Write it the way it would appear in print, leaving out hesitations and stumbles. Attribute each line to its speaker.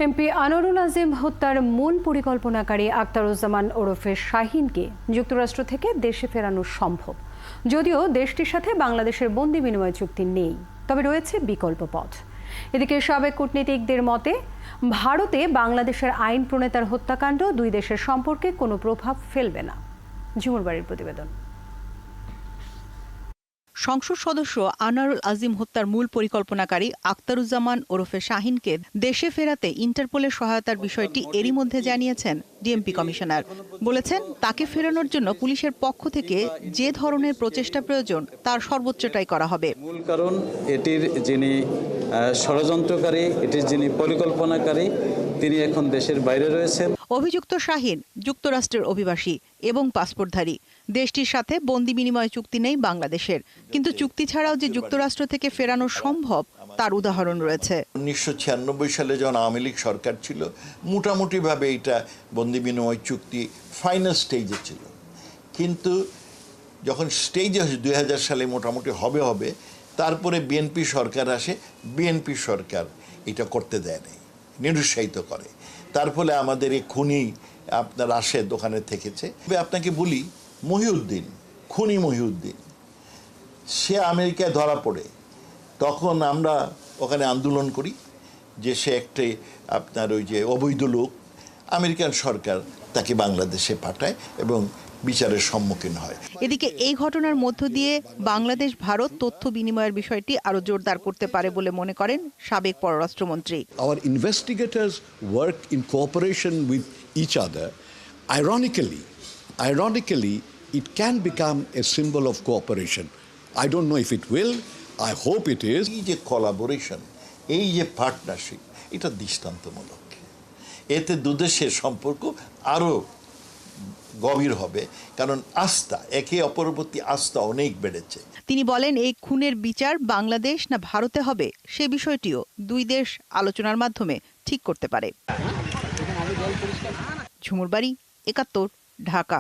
Speaker 1: MP Anwarul Azim হত্যার মূল পরিকল্পনাকারী আখতারুজ্জামান ওরফে শাহীনকে যুক্তরাষ্ট্র থেকে দেশে ফেরানো সম্ভব, যদিও দেশটির সাথে বাংলাদেশের বন্দি বিনিময় চুক্তি নেই, তবে রয়েছে বিকল্প পথ। এদিকে সাবেক কূটনীতিকদের মতে ভারতে বাংলাদেশের আইন প্রণেতার হত্যাকাণ্ড দুই দেশের সম্পর্কে কোনো প্রভাব ফেলবে না। ঝুমুর বাড়ির প্রতিবেদন।
Speaker 2: সংসদ সদস্য আনোয়ারুল আজিম হত্যার মূল পরিকল্পনাকারী আখতারুজ্জামান ওরফে শাহীনকে দেশে ফেরাতে ইন্টারপোলের সহায়তার বিষয়টি এরই মধ্যে জানিয়েছেন ডিএমপি কমিশনার। বলেছেন, তাকে ফেরানোর জন্য পুলিশের পক্ষ থেকে যে ধরনের প্রচেষ্টা প্রয়োজন তার সর্বোচ্চটাই করা হবে।
Speaker 3: মূল কারণ এটির যিনি ষড়যন্ত্রকারী, এটির যিনি পরিকল্পনাকারী, তিনি এখন দেশের বাইরে রয়েছেন।
Speaker 2: অভিযুক্ত শাহীন যুক্তরাষ্ট্রের অভিবাসী এবং পাসপোর্টধারী। দেশটির সাথে বন্দি বিনিময় চুক্তি নেই বাংলাদেশের, কিন্তু চুক্তি ছাড়াও যে যুক্তরাষ্ট্র থেকে ফেরানো সম্ভব তার উদাহরণ রয়েছে।
Speaker 4: 1996 সালে যখন আওয়ামী লীগ সরকার ছিল, মোটামুটিভাবে এটা বন্দি বিনিময় চুক্তি ফাইনাল স্টেজে ছিল, কিন্তু যখন স্টেজে 2000 সালে মোটামুটি হবে তারপরে বিএনপি সরকার আসে। বিএনপি সরকার এটা করতে দেয় নাই, নিরুৎসাহিত করে। তার ফলে আমাদের এই খুনি আপনার আসে দোকানে থেকেছে। আপনাকে বলি, মহিউদ্দিন, খুনি মহিউদ্দিন, সে আমেরিকায় ধরা পড়ে, তখন আমরা ওখানে আন্দোলন করি যে সে একটি আপনার ওই যে অবৈধ লোক। আমেরিকান সরকার তাকে বাংলাদেশে পাঠায় এবং বিচারের সম্মুখীন হয়।
Speaker 2: এদিকে এই ঘটনার মধ্য দিয়ে বাংলাদেশ ভারত তথ্য বিনিময়ের বিষয়টি আরো জোরদার করতে পারে বলে মনে করেন সাবেক পররাষ্ট্রমন্ত্রী।
Speaker 5: Our investigators work in cooperation with each other. Ironically, it can become a symbol of cooperation. I don't know if it will. I hope it is.
Speaker 4: এই যে কোলাবোরেশন, এই যে পার্টনারশিপ, এটা দৃষ্টান্তমূলক। এতে দুদেশের সম্পর্ক আরো গভীর হবে, কারণ আস্থা, একে অপরের প্রতি আস্থা অনেক বেড়েছে।
Speaker 2: তিনি বলেন, এই খুনের বিচার বাংলাদেশ না ভারতে হবে সে বিষয়টিও দুই দেশ আলোচনার মাধ্যমে ঠিক করতে পারে। ঝুমুর বাড়ি, ৭১, ঢাকা।